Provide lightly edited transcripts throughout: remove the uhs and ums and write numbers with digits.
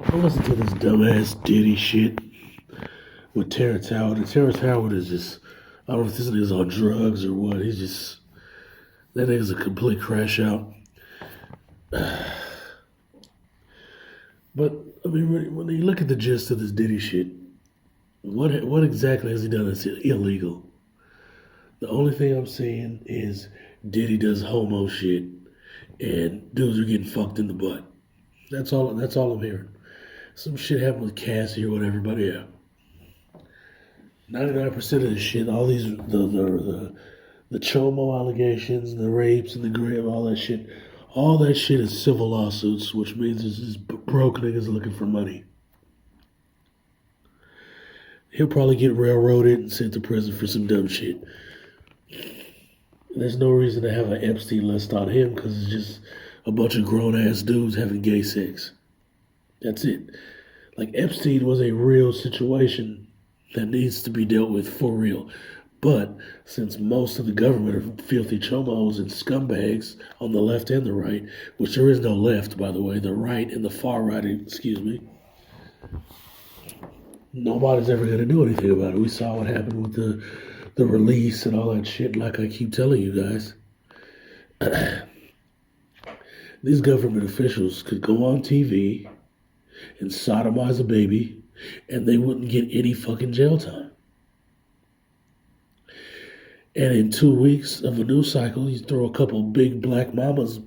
I listen to this dumbass Diddy shit with Terrance Howard. And Terrance Howard is just, I don't know if this nigga's on drugs or what. He's just, that nigga's a complete crash out. But, I mean, when you look at the gist of this Diddy shit, what exactly has he done that's illegal? The only thing I'm saying is Diddy does homo shit and dudes are getting fucked in the butt. That's all I'm hearing. Some shit happened with Cassie or whatever, but yeah. 99% of this shit, all these the chomo allegations, the rapes and the grave, all that shit is civil lawsuits, which means it's just broke niggas looking for money. He'll probably get railroaded and sent to prison for some dumb shit. There's no reason to have an Epstein list on him because it's just a bunch of grown-ass dudes having gay sex. That's it. Like, Epstein was a real situation that needs to be dealt with for real. But since most of the government are filthy chomos and scumbags on the left and the right, which there is no left, by the way, the right and the far right, excuse me, nobody's ever going to do anything about it. We saw what happened with the release and all that shit, like I keep telling you guys. These government officials could go on TV and sodomize a baby, and they wouldn't get any fucking jail time. And in 2 weeks of a news cycle, you throw a couple big black mamas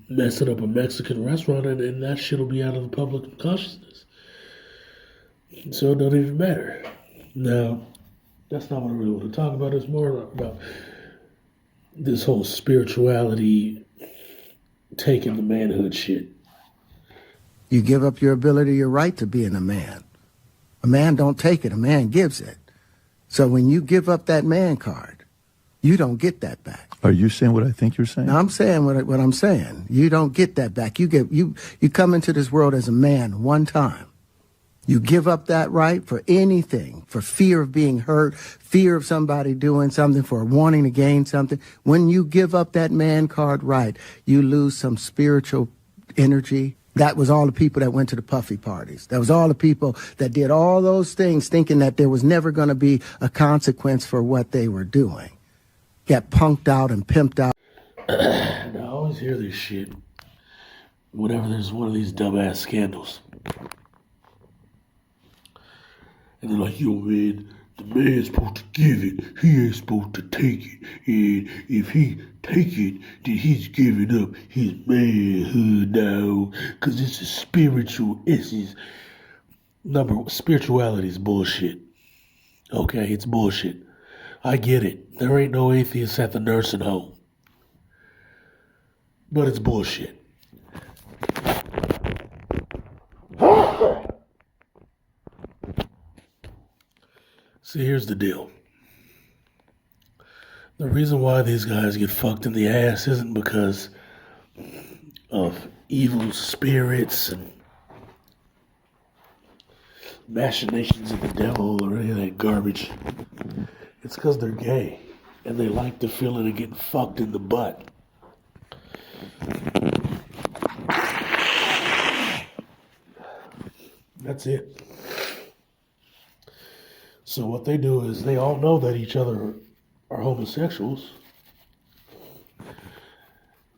messing up a Mexican restaurant, and that shit will be out of the public consciousness. So it don't even matter. Now, that's not what I really want to talk about. It's more about this whole spirituality taking the manhood shit. You give up your ability, your right to being a man. A man don't take it, a man gives it. So when you give up that man card, you don't get that back. Are you saying what I think you're saying? No, I'm saying what I'm saying. You don't get that back. You come into this world as a man one time. You give up that right for anything, for fear of being hurt, fear of somebody doing something, for wanting to gain something. When you give up that man card right, you lose some spiritual energy. That was all the people that went to the puffy parties. That was all the people that did all those things thinking that there was never going to be a consequence for what they were doing. Got punked out and pimped out. I always hear this shit whenever there's one of these dumbass scandals. And they're like, yo, man, the man's supposed to give it. He ain't supposed to take it. And if he take it, then he's giving up his manhood now. Because it's a spiritual essence. Spirituality is bullshit. Okay, it's bullshit. I get it. There ain't no atheists at the nursing home. But it's bullshit. See, here's the deal. The reason why these guys get fucked in the ass isn't because of evil spirits and machinations of the devil or any of that garbage. It's because they're gay and they like the feeling of getting fucked in the butt. That's it. So what they do is they all know that each other are homosexuals,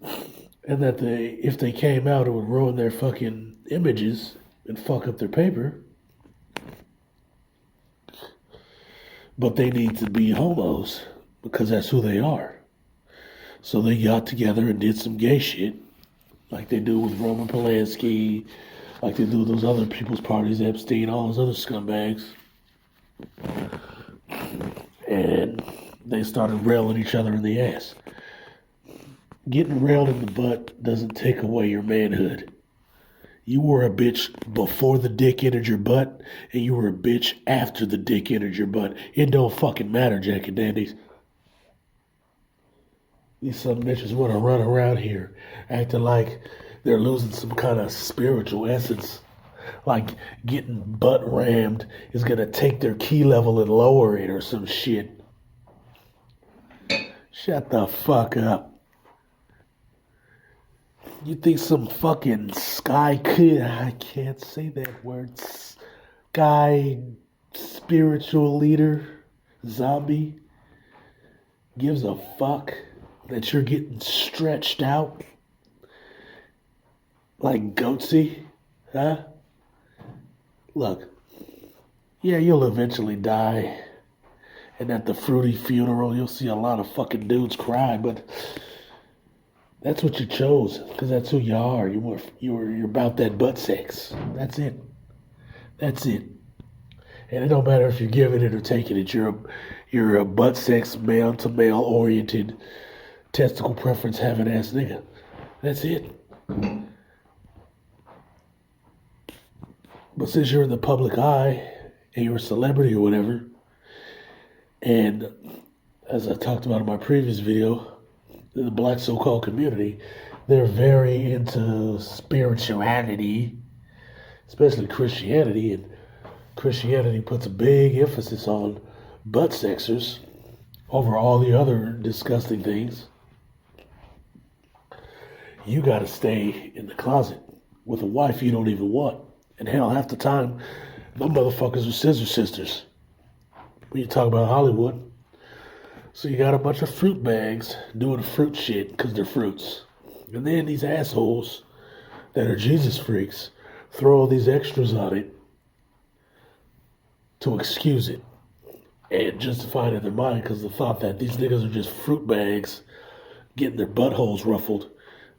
and that if they came out, it would ruin their fucking images and fuck up their paper. But they need to be homos because that's who they are. So they got together and did some gay shit, like they do with Roman Polanski, like they do with those other people's parties, Epstein, all those other scumbags. And they started railing each other in the ass. Getting railed in the butt doesn't take away your manhood. You were a bitch before the dick entered your butt, and you were a bitch after the dick entered your butt. It don't fucking matter, Jack and Dandies. These some bitches want to run around here acting like they're losing some kind of spiritual essence. Like getting butt rammed is going to take their key level and lower it or some shit. Shut the fuck up. You think some fucking I can't say that word, sky spiritual leader, zombie, gives a fuck that you're getting stretched out like goatsy? Huh? Look, yeah, you'll eventually die. And at the fruity funeral, you'll see a lot of fucking dudes cry, but that's what you chose, because that's who you are. You're about that butt sex. That's it. That's it. And it don't matter if you're giving it or taking it. You're a butt sex, male to male oriented, testicle preference having ass nigga. That's it. But since you're in the public eye and you're a celebrity or whatever, and as I talked about in my previous video, the black so-called community, they're very into spirituality, especially Christianity, and Christianity puts a big emphasis on butt sexers over all the other disgusting things. You gotta stay in the closet with a wife you don't even want. And hell, half the time, them motherfuckers are scissor sisters. When you talk about Hollywood. So you got a bunch of fruit bags doing fruit shit because they're fruits. And then these assholes that are Jesus freaks throw all these extras on it to excuse it and justify it in their mind because the thought that these niggas are just fruit bags getting their buttholes ruffled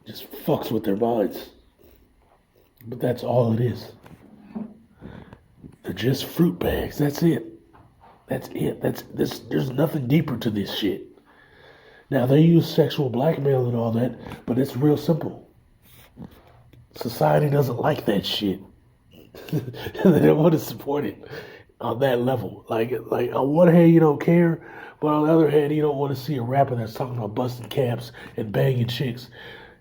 just fucks with their minds. But that's all it is. They're just fruit bags. That's it. That's it. There's nothing deeper to this shit. Now they use sexual blackmail and all that, but it's real simple. Society doesn't like that shit. They don't want to support it on that level. Like on one hand you don't care, but on the other hand you don't want to see a rapper that's talking about busting caps and banging chicks.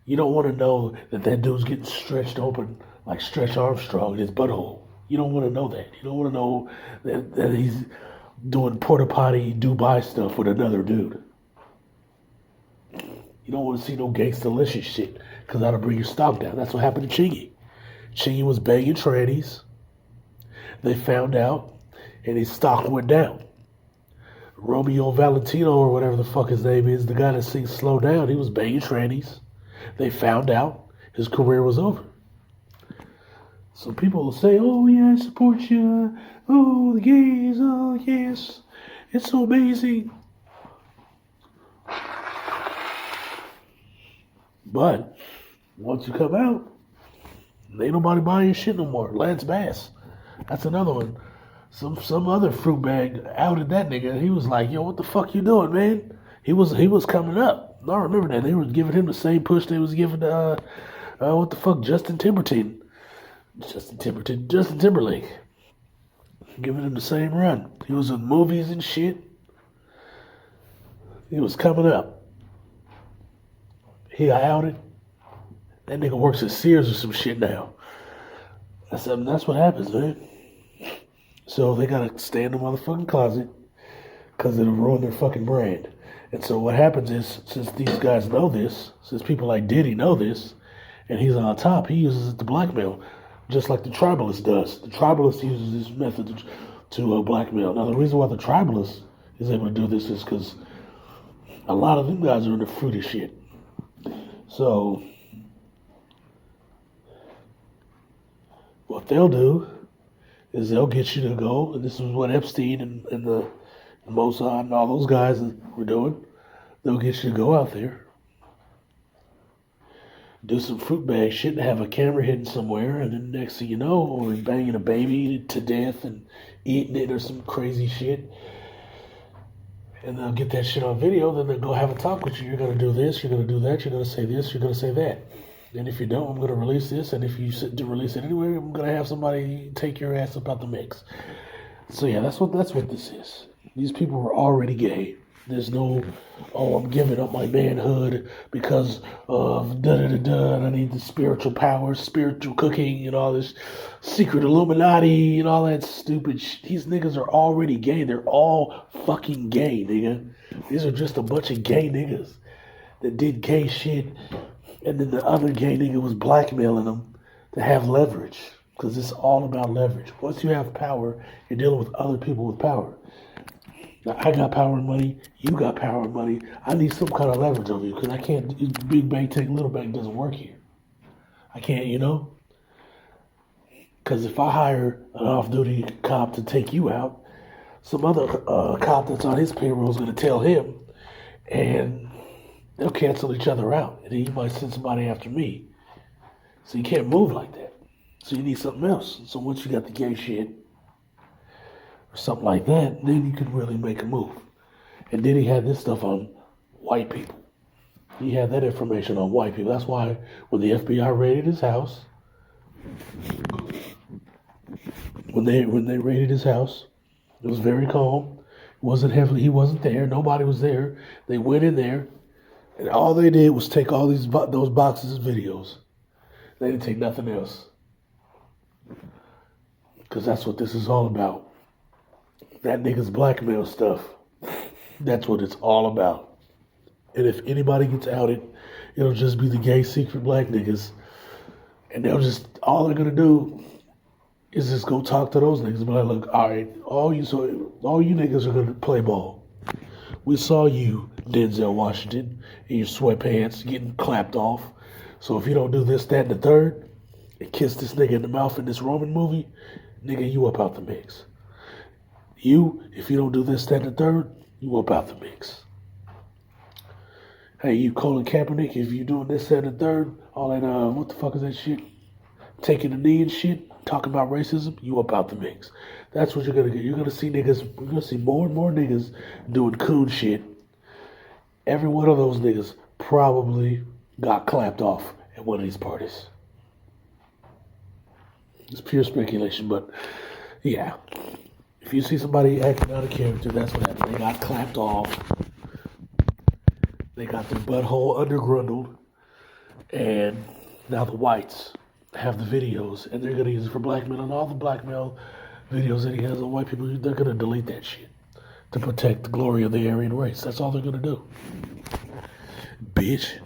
You don't want to know that dude's getting stretched open like Stretch Armstrong in his butthole. You don't want to know that. You don't want to know that he's doing porta potty Dubai stuff with another dude. You don't want to see no gangsta-licious shit because that'll bring your stock down. That's what happened to Chingy. Chingy was banging trannies. They found out and his stock went down. Romeo Valentino or whatever the fuck his name is, the guy that sings Slow Down, he was banging trannies. They found out his career was over. So people will say, oh yeah, I support you. Oh, the gays, oh yes. It's so amazing. But once you come out, ain't nobody buying your shit no more. Lance Bass. That's another one. Some other fruit bag outed that nigga. He was like, yo, what the fuck you doing, man? He was coming up. I remember that. They were giving him the same push they was giving what the fuck, Justin Timberlake. Giving him the same run. He was in movies and shit. He was coming up. He got outed. That nigga works at Sears or some shit now. That's what happens, man. So they gotta stay in the motherfucking closet because it'll ruin their fucking brand. And so what happens is, since these guys know this, since people like Diddy know this, and he's on top, he uses it to blackmail, just like the tribalist does. The tribalist uses this method to blackmail. Now, the reason why the tribalist is able to do this is because a lot of them guys are in the fruity shit. So what they'll do is they'll get you to go, and this is what Epstein and the Mossad and all those guys were doing. They'll get you to go out there, do some fruit bag shit, and have a camera hidden somewhere, and then next thing you know, or banging a baby to death and eating it or some crazy shit. And they'll get that shit on video, then they'll go have a talk with you. You're going to do this, you're going to do that, you're going to say this, you're going to say that. And if you don't, I'm going to release this, and if you to release it anyway, I'm going to have somebody take your ass up out the mix. So yeah, that's what this is. These people were already gay. There's no, oh, I'm giving up my manhood because of da-da-da-da, and I need the spiritual power, spiritual cooking, and all this secret Illuminati, and all that stupid shit. These niggas are already gay. They're all fucking gay, nigga. These are just a bunch of gay niggas that did gay shit And then the other gay nigga was blackmailing them to have leverage. Because it's all about leverage. Once you have power, you're dealing with other people with power. Now, I got power and money. You got power and money. I need some kind of leverage over you because I can't. Big bank take little bank doesn't work here. I can't, Because if I hire an off-duty cop to take you out, some other cop that's on his payroll is going to tell him, and they'll cancel each other out. And then you might send somebody after me. So you can't move like that. So you need something else. So once you got the gay shit or something like that, then you can really make a move. And then he had this stuff on white people. He had that information on white people. That's why when the FBI raided his house, when they raided his house, it was very calm. It wasn't heavily. He wasn't there. Nobody was there. They went in there, and all they did was take all those boxes of videos. They didn't take nothing else. Because that's what this is all about. That nigga's blackmail stuff. That's what it's all about. And if anybody gets outed, it'll just be the gay secret black niggas. And all they're gonna do is just go talk to those niggas and be like, look, all right, all you niggas are gonna play ball. We saw you, Denzel Washington, in your sweatpants getting clapped off. So if you don't do this, that, and the third, and kiss this nigga in the mouth in this Roman movie, nigga, you up out the mix. You, if you don't do this, that, and the third, you up out the mix. Hey, you Colin Kaepernick, if you doing this, that, and the third, all that, what the fuck is that shit? Taking the knee and shit, talking about racism, you up out the mix. That's what you're gonna get. You're gonna see niggas, you're gonna see more and more niggas doing coon shit. Every one of those niggas probably got clapped off at one of these parties. It's pure speculation, but yeah. If you see somebody acting out of character, that's what happened. They got clapped off. They got their butthole undergrundled. And now the whites have the videos, and they're going to use it for blackmail. And all the blackmail videos that he has on white people, they're going to delete that shit to protect the glory of the Aryan race. That's all they're going to do. Bitch.